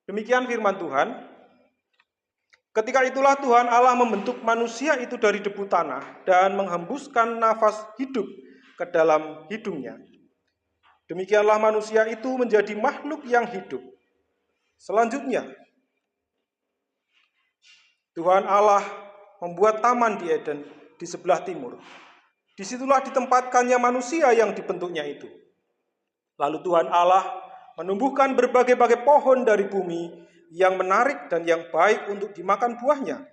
Demikian firman Tuhan. Ketika itulah Tuhan Allah membentuk manusia itu dari debu tanah dan menghembuskan nafas hidup ke dalam hidungnya. Demikianlah manusia itu menjadi makhluk yang hidup. Selanjutnya, Tuhan Allah membuat taman di Eden di sebelah timur. Disitulah ditempatkannya manusia yang dibentuknya itu. Lalu Tuhan Allah menumbuhkan berbagai-bagai pohon dari bumi yang menarik dan yang baik untuk dimakan buahnya,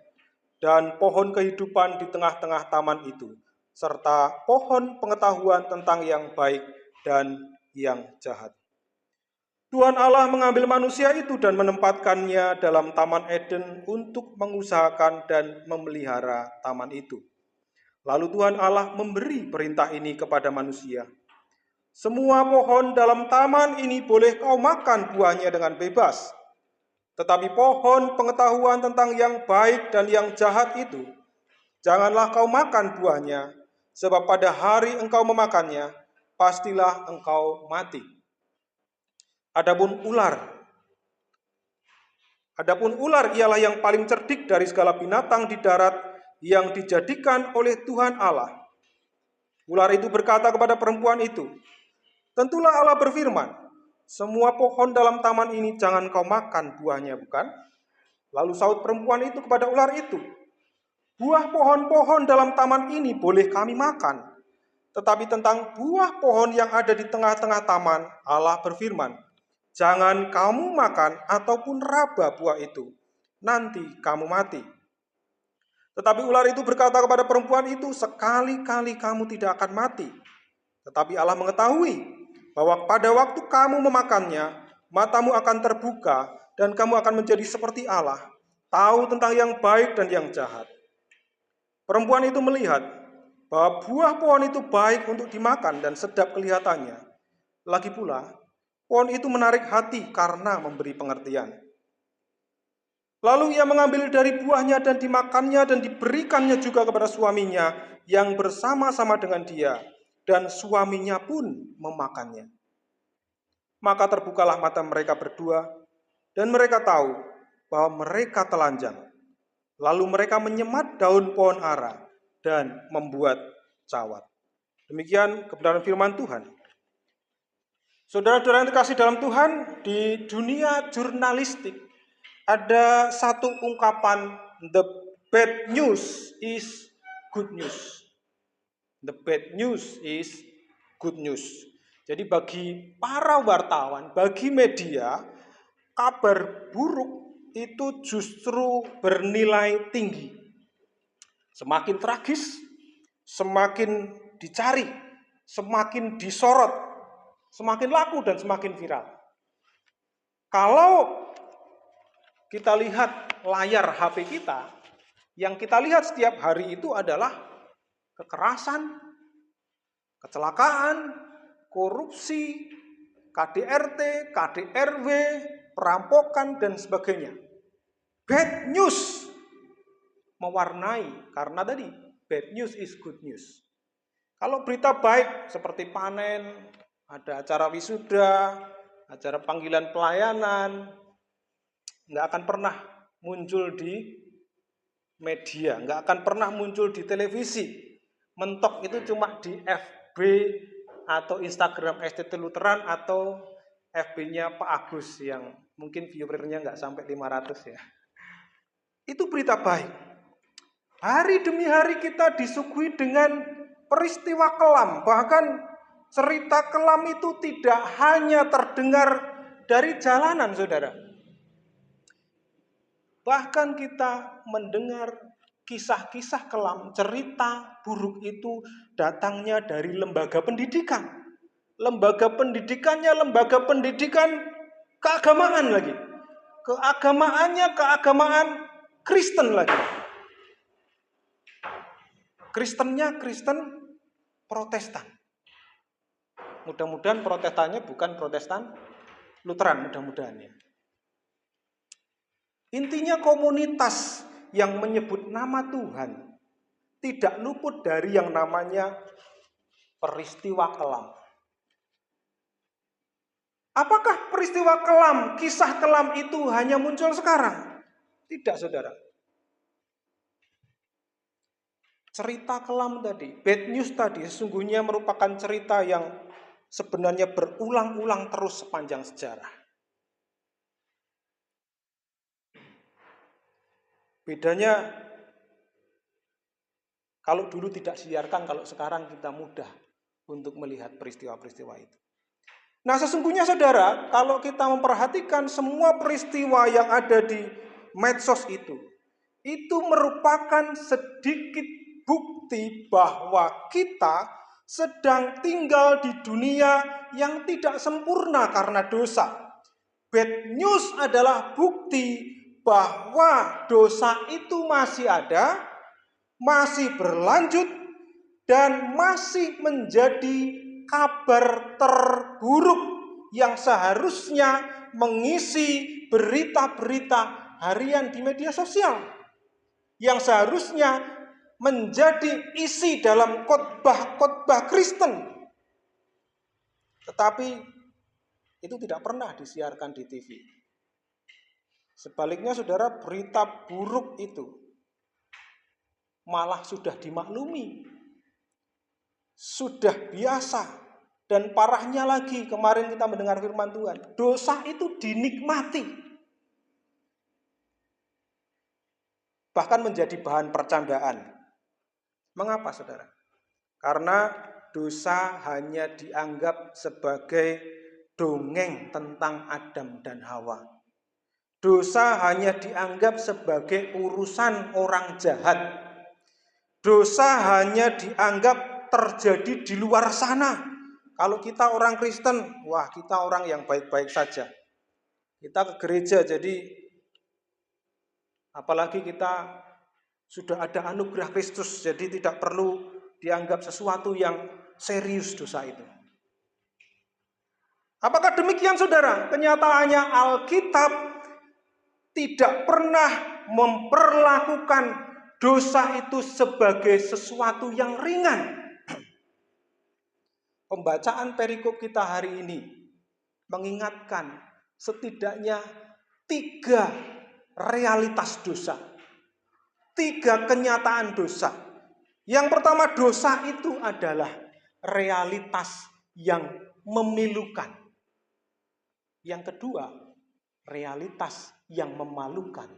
dan pohon kehidupan di tengah-tengah taman itu, serta pohon pengetahuan tentang yang baik dan yang jahat. Tuhan Allah mengambil manusia itu dan menempatkannya dalam Taman Eden untuk mengusahakan dan memelihara taman itu. Lalu Tuhan Allah memberi perintah ini kepada manusia. Semua pohon dalam taman ini boleh kau makan buahnya dengan bebas. Tetapi pohon pengetahuan tentang yang baik dan yang jahat itu, janganlah kau makan buahnya, sebab pada hari engkau memakannya, pastilah engkau mati. Adapun ular ialah yang paling cerdik dari segala binatang di darat yang dijadikan oleh Tuhan Allah. Ular itu berkata kepada perempuan itu, tentulah Allah berfirman, semua pohon dalam taman ini jangan kau makan buahnya, bukan? Lalu saut perempuan itu kepada ular itu, buah pohon-pohon dalam taman ini boleh kami makan. Tetapi tentang buah pohon yang ada di tengah-tengah taman, Allah berfirman, jangan kamu makan ataupun raba buah itu, nanti kamu mati. Tetapi ular itu berkata kepada perempuan itu, sekali-kali kamu tidak akan mati. Tetapi Allah mengetahui bahwa pada waktu kamu memakannya, matamu akan terbuka dan kamu akan menjadi seperti Allah, tahu tentang yang baik dan yang jahat. Perempuan itu melihat bahwa buah pohon itu baik untuk dimakan dan sedap kelihatannya. Lagi pula, pohon itu menarik hati karena memberi pengertian. Lalu ia mengambil dari buahnya dan dimakannya dan diberikannya juga kepada suaminya yang bersama-sama dengan dia, dan suaminya pun memakannya. Maka terbukalah mata mereka berdua, dan mereka tahu bahwa mereka telanjang. Lalu mereka menyemat daun pohon ara dan membuat cawat. Demikian kebenaran firman Tuhan. Saudara-saudara yang terkasih dalam Tuhan, di dunia jurnalistik ada satu ungkapan, the bad news is good news. The bad news is good news. Jadi bagi para wartawan, bagi media, kabar buruk itu justru bernilai tinggi. Semakin tragis, semakin dicari, semakin disorot, semakin laku dan semakin viral. Kalau kita lihat layar HP kita, yang kita lihat setiap hari itu adalah kekerasan, kecelakaan, korupsi, KDRT, KDRW, perampokan, dan sebagainya. Bad news mewarnai, karena tadi bad news is good news. Kalau berita baik seperti panen, ada acara wisuda, acara panggilan pelayanan, nggak akan pernah muncul di media, nggak akan pernah muncul di televisi. Mentok itu cuma di FB atau Instagram STT Lutheran atau FB-nya Pak Agus yang mungkin viewernya nggak sampai 500 ya. Itu berita baik. Hari demi hari kita disuguhi dengan peristiwa kelam. Bahkan cerita kelam itu tidak hanya terdengar dari jalanan, saudara. Bahkan kita mendengar kisah-kisah kelam, cerita buruk itu datangnya dari lembaga pendidikan. Lembaga pendidikannya lembaga pendidikan keagamaan lagi. Keagamaannya keagamaan Kristen lagi. Kristennya Kristen Protestan. Mudah-mudahan Protestannya bukan Protestan Lutheran, mudah-mudahan ya. Intinya komunitas yang menyebut nama Tuhan tidak luput dari yang namanya peristiwa kelam. Apakah peristiwa kelam, kisah kelam itu hanya muncul sekarang? Tidak, saudara. Cerita kelam tadi, bad news tadi, sesungguhnya merupakan cerita yang sebenarnya berulang-ulang terus sepanjang sejarah. Bedanya, kalau dulu tidak disiarkan, kalau sekarang kita mudah untuk melihat peristiwa-peristiwa itu. Nah, sesungguhnya saudara, kalau kita memperhatikan semua peristiwa yang ada di medsos itu merupakan sedikit bukti bahwa kita sedang tinggal di dunia yang tidak sempurna karena dosa. Bad news adalah bukti bahwa dosa itu masih ada, masih berlanjut, dan masih menjadi kabar terburuk yang seharusnya mengisi berita-berita harian di media sosial, yang seharusnya menjadi isi dalam khotbah-khotbah Kristen. Tetapi itu tidak pernah disiarkan di TV. Sebaliknya saudara, berita buruk itu malah sudah dimaklumi, sudah biasa. Dan parahnya lagi, kemarin kita mendengar firman Tuhan, dosa itu dinikmati, bahkan menjadi bahan percandaan. Mengapa, saudara? Karena dosa hanya dianggap sebagai dongeng tentang Adam dan Hawa. Dosa hanya dianggap sebagai urusan orang jahat. Dosa hanya dianggap terjadi di luar sana. Kalau kita orang Kristen, wah kita orang yang baik-baik saja. Kita ke gereja, jadi apalagi kita sudah ada anugerah Kristus, jadi tidak perlu dianggap sesuatu yang serius dosa itu. Apakah demikian, saudara? Kenyataannya Alkitab tidak pernah memperlakukan dosa itu sebagai sesuatu yang ringan. Pembacaan perikop kita hari ini mengingatkan setidaknya 3 realitas dosa, 3 kenyataan dosa. Yang pertama, dosa itu adalah realitas yang memilukan. Yang kedua, realitas yang memalukan.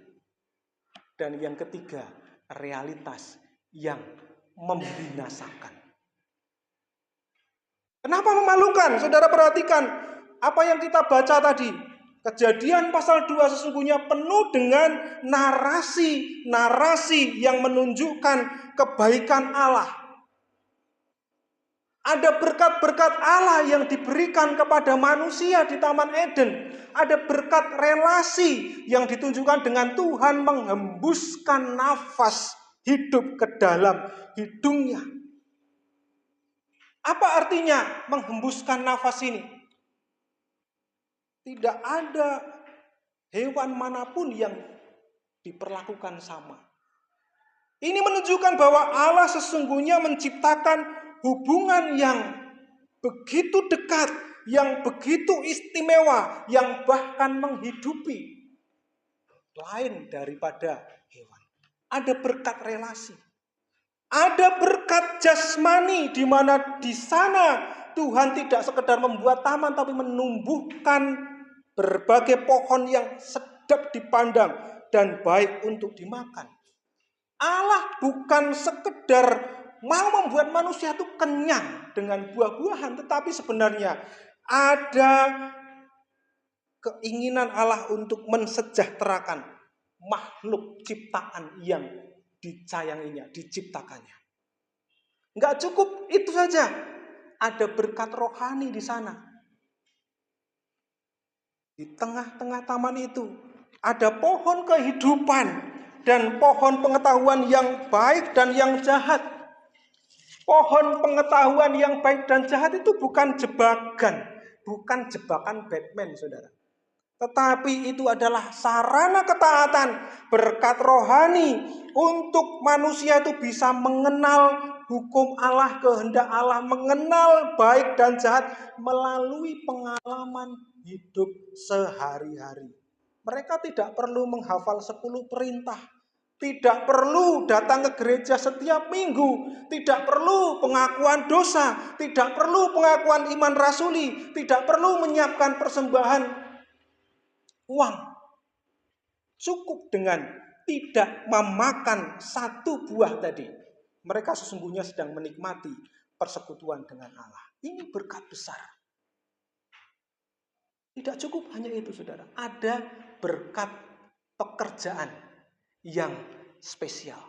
Dan yang ketiga, realitas yang membinasakan. Kenapa memalukan? Saudara perhatikan apa yang kita baca tadi. Kejadian pasal 2 sesungguhnya penuh dengan narasi-narasi yang menunjukkan kebaikan Allah. Ada berkat-berkat Allah yang diberikan kepada manusia di Taman Eden. Ada berkat relasi yang ditunjukkan dengan Tuhan menghembuskan nafas hidup ke dalam hidungnya. Apa artinya menghembuskan nafas ini? Tidak ada hewan manapun yang diperlakukan sama. Ini menunjukkan bahwa Allah sesungguhnya menciptakan hubungan yang begitu dekat, yang begitu istimewa, yang bahkan menghidupi lain daripada hewan. Ada berkat relasi. Ada berkat jasmani, di mana di sana Tuhan tidak sekedar membuat taman, tapi menumbuhkan berbagai pohon yang sedap dipandang dan baik untuk dimakan. Allah bukan sekedar mau membuat manusia itu kenyang dengan buah-buahan, tetapi sebenarnya ada keinginan Allah untuk mensejahterakan makhluk ciptaan yang disayanginya, diciptakannya. Enggak cukup itu saja. Ada berkat rohani di sana. Di tengah-tengah taman itu ada pohon kehidupan dan pohon pengetahuan yang baik dan yang jahat. Pohon pengetahuan yang baik dan jahat itu bukan jebakan, bukan jebakan Batman, saudara. Tetapi itu adalah sarana ketaatan, berkat rohani untuk manusia itu bisa mengenal hukum Allah, kehendak Allah, mengenal baik dan jahat melalui pengalaman hidup sehari-hari. Mereka tidak perlu menghafal 10 perintah, tidak perlu datang ke gereja setiap minggu, tidak perlu pengakuan dosa, tidak perlu pengakuan iman rasuli, tidak perlu menyiapkan persembahan uang. Cukup dengan tidak memakan satu buah tadi, mereka sesungguhnya sedang menikmati persekutuan dengan Allah. Ini berkat besar. Tidak cukup hanya itu, saudara. Ada berkat pekerjaan yang spesial.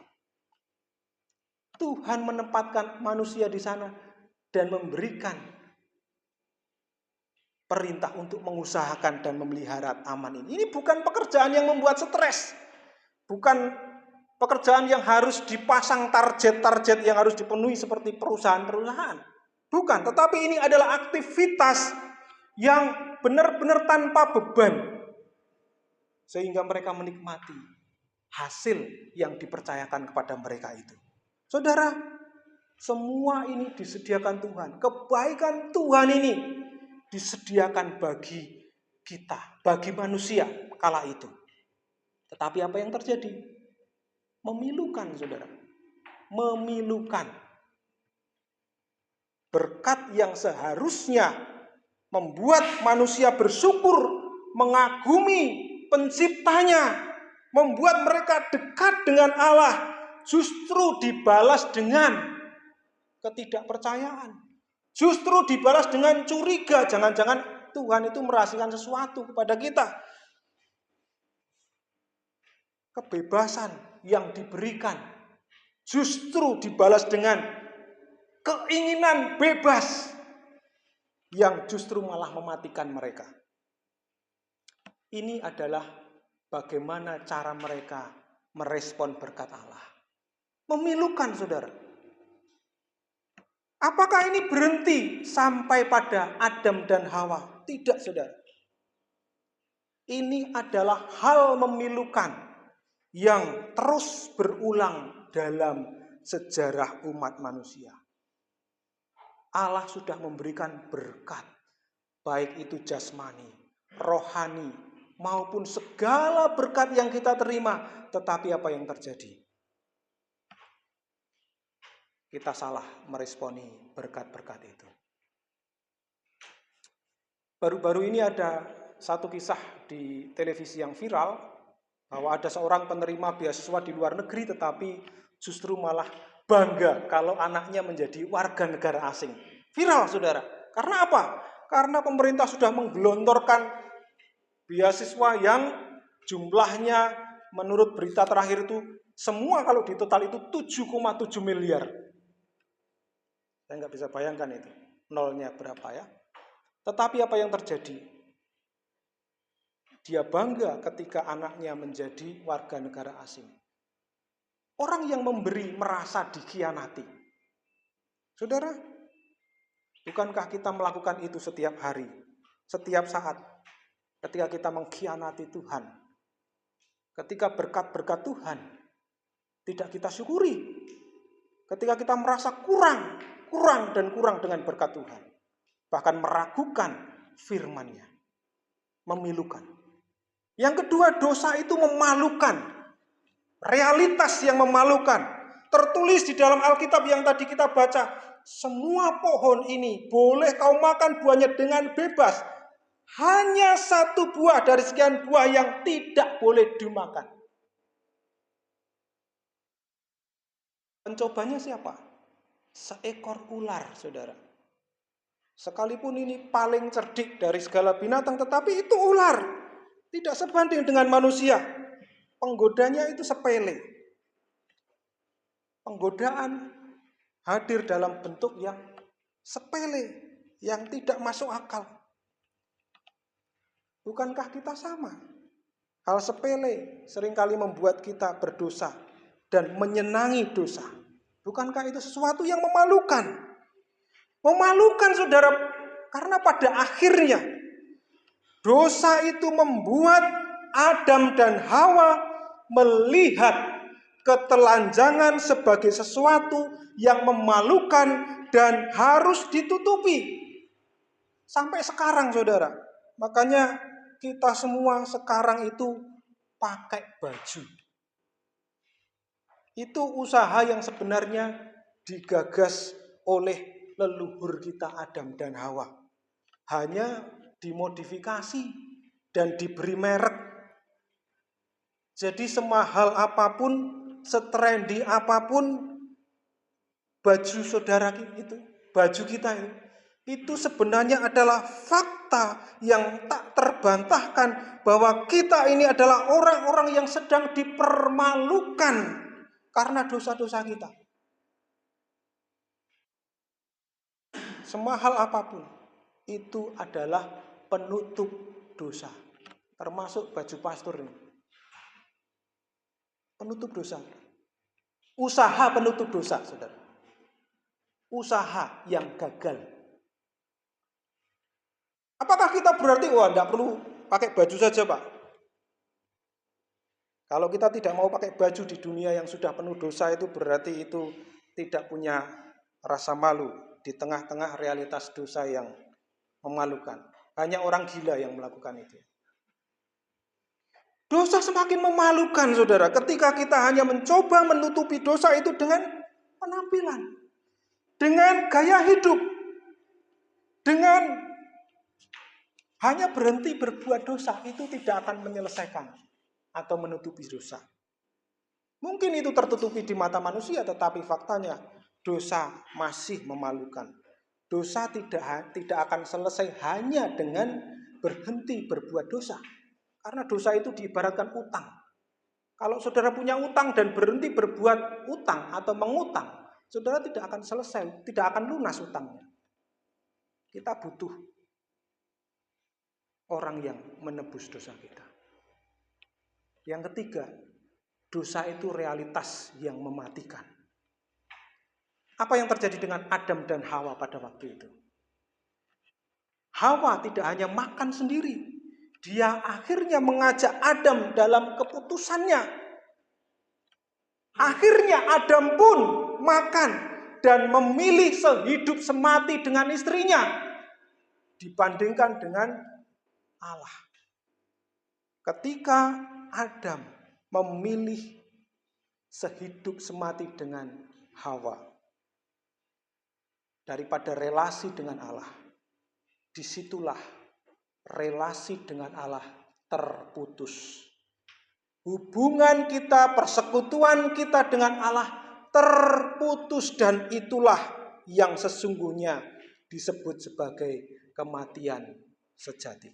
Tuhan menempatkan manusia di sana dan memberikan perintah untuk mengusahakan dan memelihara taman ini. Ini bukan pekerjaan yang membuat stres. Bukan pekerjaan yang harus dipasang target-target yang harus dipenuhi seperti perusahaan-perusahaan. Bukan, tetapi ini adalah aktivitas yang benar-benar tanpa beban. Sehingga mereka menikmati hasil yang dipercayakan kepada mereka itu. Saudara, semua ini disediakan Tuhan. Kebaikan Tuhan ini disediakan bagi kita, bagi manusia kala itu. Tetapi apa yang terjadi? Memilukan, saudara. Memilukan. Berkat yang seharusnya membuat manusia bersyukur, mengagumi penciptanya, membuat mereka dekat dengan Allah, justru dibalas dengan ketidakpercayaan. Justru dibalas dengan curiga, jangan-jangan Tuhan itu merahasiakan sesuatu kepada kita. Kebebasan yang diberikan justru dibalas dengan keinginan bebas yang justru malah mematikan mereka. Ini adalah bagaimana cara mereka merespon berkat Allah. Memilukan, saudara. Apakah ini berhenti sampai pada Adam dan Hawa? Tidak, saudara. Ini adalah hal memilukan yang terus berulang dalam sejarah umat manusia. Allah sudah memberikan berkat, baik itu jasmani, rohani, maupun segala berkat yang kita terima. Tetapi apa yang terjadi? Kita salah meresponi berkat-berkat itu. Baru-baru ini ada satu kisah di televisi yang viral, bahwa ada seorang penerima beasiswa di luar negeri tetapi justru malah bangga kalau anaknya menjadi warga negara asing. Viral, saudara. Karena apa? Karena pemerintah sudah menggelontorkan beasiswa yang jumlahnya menurut berita terakhir itu semua kalau ditotal itu 7,7 miliar. Saya nggak bisa bayangkan itu. Nolnya berapa ya. Tetapi apa yang terjadi? Dia bangga ketika anaknya menjadi warga negara asing. Orang yang memberi merasa dikhianati. Saudara, bukankah kita melakukan itu setiap hari, setiap saat, ketika kita mengkhianati Tuhan, ketika berkat-berkat Tuhan tidak kita syukuri, ketika kita merasa kurang dengan berkat Tuhan, bahkan meragukan firman-Nya, memilukan. Yang kedua, dosa itu memalukan. Realitas yang memalukan. Tertulis di dalam Alkitab yang tadi kita baca, semua pohon ini boleh kau makan buahnya dengan bebas. Hanya satu buah dari sekian buah yang tidak boleh dimakan. Pencobanya siapa? Seekor ular, saudara. Sekalipun ini paling cerdik dari segala binatang, tetapi itu ular. Tidak sebanding dengan manusia. Penggodanya itu sepele. Penggodaan hadir dalam bentuk yang sepele, yang tidak masuk akal. Bukankah kita sama? Hal sepele seringkali membuat kita berdosa dan menyenangi dosa. Bukankah itu sesuatu yang memalukan? Memalukan, saudara, karena pada akhirnya dosa itu membuat Adam dan Hawa melihat ketelanjangan sebagai sesuatu yang memalukan dan harus ditutupi. Sampai sekarang, saudara, Makanya kita semua sekarang itu pakai baju. Itu usaha yang sebenarnya digagas oleh leluhur kita Adam dan Hawa. Hanya dimodifikasi dan diberi merek. Jadi semahal apapun, setrendy apapun baju saudara itu, baju kita itu sebenarnya adalah fakta yang tak terbantahkan bahwa kita ini adalah orang-orang yang sedang dipermalukan karena dosa-dosa kita. Semahal apapun, itu adalah penutup dosa. Termasuk baju pastor ini. Penutup dosa. Usaha penutup dosa, saudara. Usaha yang gagal. Apakah kita berarti, tidak perlu pakai baju saja, Pak? Kalau kita tidak mau pakai baju di dunia yang sudah penuh dosa, itu berarti itu tidak punya rasa malu di tengah-tengah realitas dosa yang memalukan. Hanya orang gila yang melakukan itu. Dosa semakin memalukan, saudara, ketika kita hanya mencoba menutupi dosa itu dengan penampilan, dengan gaya hidup, dengan hanya berhenti berbuat dosa, itu tidak akan menyelesaikan atau menutupi dosa. Mungkin itu tertutupi di mata manusia, tetapi faktanya dosa masih memalukan. Dosa tidak akan selesai hanya dengan berhenti berbuat dosa. Karena dosa itu diibaratkan utang. Kalau saudara punya utang dan berhenti berbuat utang atau mengutang, saudara tidak akan selesai, tidak akan lunas utangnya. Kita butuh orang yang menebus dosa kita. Yang ketiga, dosa itu realitas yang mematikan. Apa yang terjadi dengan Adam dan Hawa pada waktu itu? Hawa tidak hanya makan sendiri, dia akhirnya mengajak Adam dalam keputusannya. Akhirnya Adam pun makan dan memilih sehidup semati dengan istrinya dibandingkan dengan Allah. Ketika Adam memilih sehidup semati dengan Hawa daripada relasi dengan Allah, disitulah relasi dengan Allah terputus. Hubungan kita, persekutuan kita dengan Allah terputus, dan itulah yang sesungguhnya disebut sebagai kematian sejati.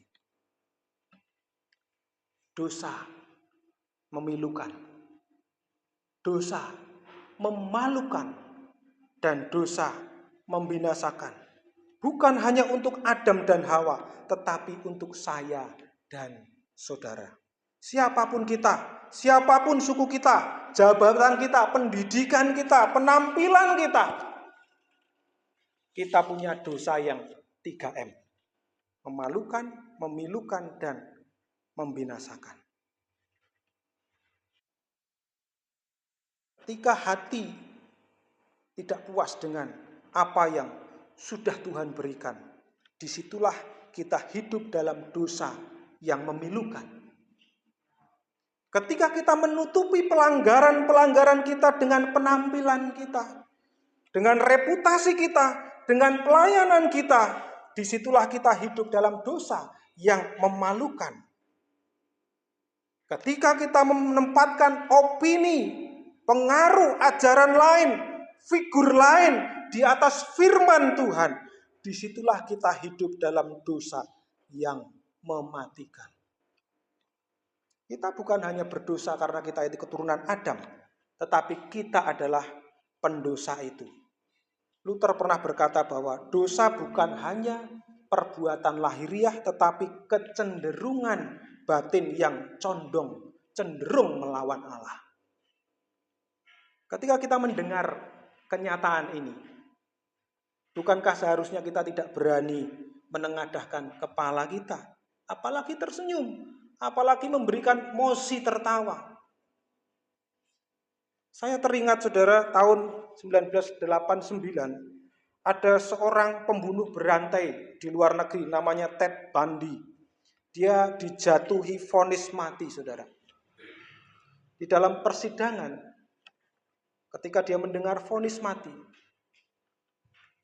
Dosa memilukan, dosa memalukan, dan dosa membinasakan. Bukan hanya untuk Adam dan Hawa, tetapi untuk saya dan saudara. Siapapun kita, siapapun suku kita, jabatan kita, pendidikan kita, penampilan kita punya dosa yang 3M. Memalukan, memilukan, dan membinasakan. Ketika hati tidak puas dengan apa yang sudah Tuhan berikan, disitulah kita hidup dalam dosa yang memilukan. Ketika kita menutupi pelanggaran-pelanggaran kita dengan penampilan kita, dengan reputasi kita, dengan pelayanan kita, disitulah kita hidup dalam dosa yang memalukan. Ketika kita menempatkan opini, pengaruh ajaran lain, figur lain di atas firman Tuhan, disitulah kita hidup dalam dosa yang mematikan. Kita bukan hanya berdosa karena kita itu keturunan Adam, tetapi kita adalah pendosa itu. Luther pernah berkata bahwa dosa bukan hanya perbuatan lahiriah, tetapi kecenderungan batin yang cenderung melawan Allah. Ketika kita mendengar kenyataan ini, bukankah seharusnya kita tidak berani menengadahkan kepala kita, apalagi tersenyum, apalagi memberikan mosi tertawa? Saya teringat, saudara, tahun 1989 ada seorang pembunuh berantai di luar negeri namanya Ted Bundy. Dia dijatuhi vonis mati, saudara. Di dalam persidangan, ketika dia mendengar vonis mati,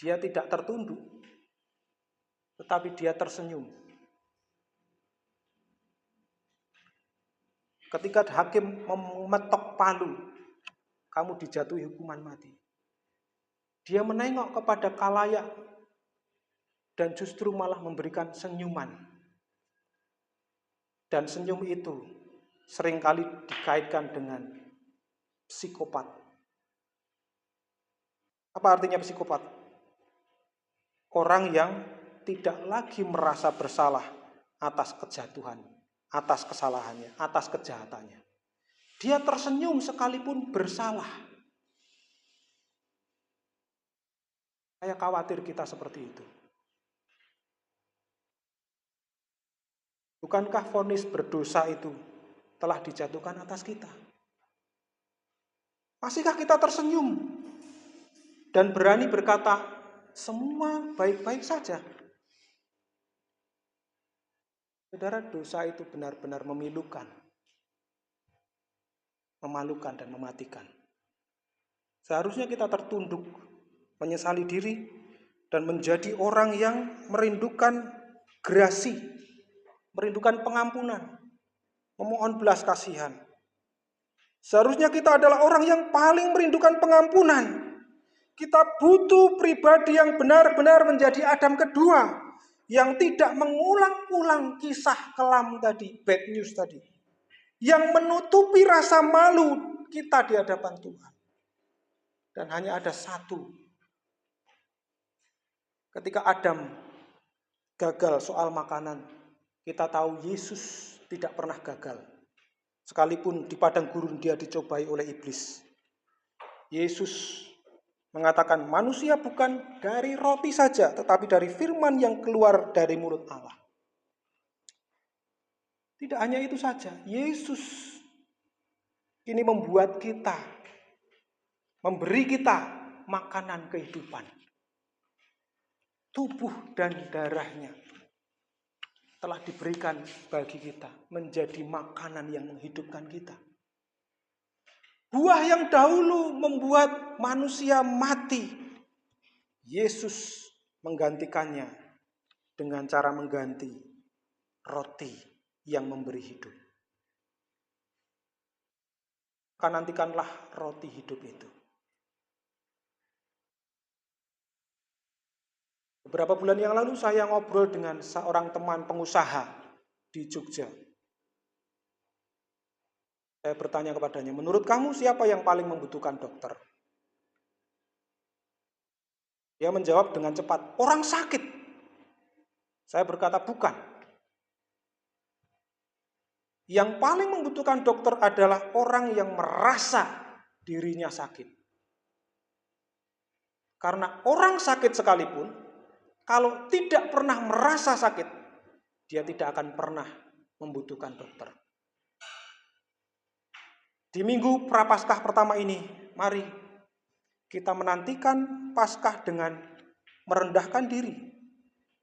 dia tidak tertunduk, tetapi dia tersenyum. Ketika hakim memetok palu, kamu dijatuhi hukuman mati. Dia menengok kepada khalayak dan justru malah memberikan senyuman. Dan senyum itu seringkali dikaitkan dengan psikopat. Apa artinya psikopat? Orang yang tidak lagi merasa bersalah atas kejatuhan, atas kesalahannya, atas kejahatannya. Dia tersenyum sekalipun bersalah. Saya khawatir kita seperti itu. Bukankah vonis berdosa itu telah dijatuhkan atas kita? Masihkah kita tersenyum dan berani berkata, semua baik-baik saja? Saudara, dosa itu benar-benar memilukan, memalukan dan mematikan. Seharusnya kita tertunduk, menyesali diri, dan menjadi orang yang merindukan grasi, merindukan pengampunan, memohon belas kasihan. Seharusnya kita adalah orang yang paling merindukan pengampunan. Kita butuh pribadi yang benar-benar menjadi Adam kedua, yang tidak mengulang-ulang kisah kelam tadi, bad news tadi, yang menutupi rasa malu kita di hadapan Tuhan. Dan hanya ada satu. Ketika Adam gagal soal makanan, kita tahu Yesus tidak pernah gagal. Sekalipun di padang gurun dia dicobai oleh iblis. Yesus mengatakan manusia bukan dari roti saja, tetapi dari firman yang keluar dari mulut Allah. Tidak hanya itu saja, Yesus ini membuat kita, memberi kita makanan kehidupan. Tubuh dan darahnya telah diberikan bagi kita menjadi makanan yang menghidupkan kita. Buah yang dahulu membuat manusia mati, Yesus menggantikannya dengan cara mengganti roti yang memberi hidup. Maka nantikanlah roti hidup itu. Beberapa bulan yang lalu saya ngobrol dengan seorang teman pengusaha di Jogja. Saya bertanya kepadanya, menurut kamu siapa yang paling membutuhkan dokter? Dia menjawab dengan cepat, orang sakit. Saya berkata, bukan. Yang paling membutuhkan dokter adalah orang yang merasa dirinya sakit. Karena orang sakit sekalipun, kalau tidak pernah merasa sakit, dia tidak akan pernah membutuhkan dokter. Di minggu Prapaskah pertama ini, mari kita menantikan Paskah dengan merendahkan diri,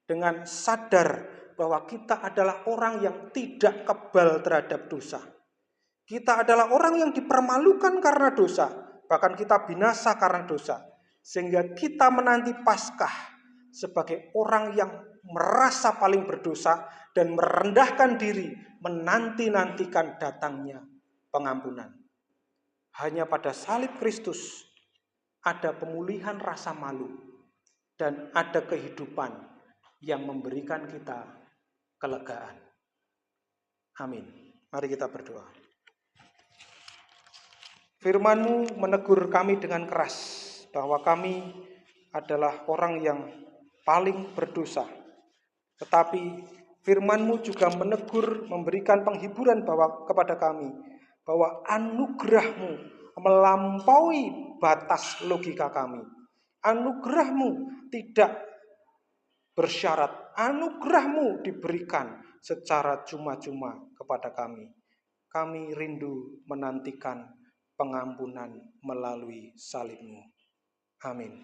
dengan sadar bahwa kita adalah orang yang tidak kebal terhadap dosa. Kita adalah orang yang dipermalukan karena dosa, bahkan kita binasa karena dosa. Sehingga kita menanti Paskah sebagai orang yang merasa paling berdosa dan merendahkan diri, menanti-nantikan datangnya pengampunan. Hanya pada salib Kristus ada pemulihan rasa malu dan ada kehidupan yang memberikan kita kelegaan. Amin. Mari kita berdoa. Firman-Mu menegur kami dengan keras bahwa kami adalah orang yang paling berdosa. Tetapi firman-Mu juga menegur, memberikan penghiburan kepada kami bahwa anugerah-Mu melampaui batas logika kami. Anugerah-Mu tidak bersyarat. Anugerah-Mu diberikan secara cuma-cuma kepada kami. Kami rindu menantikan pengampunan melalui salib-Mu. Amin.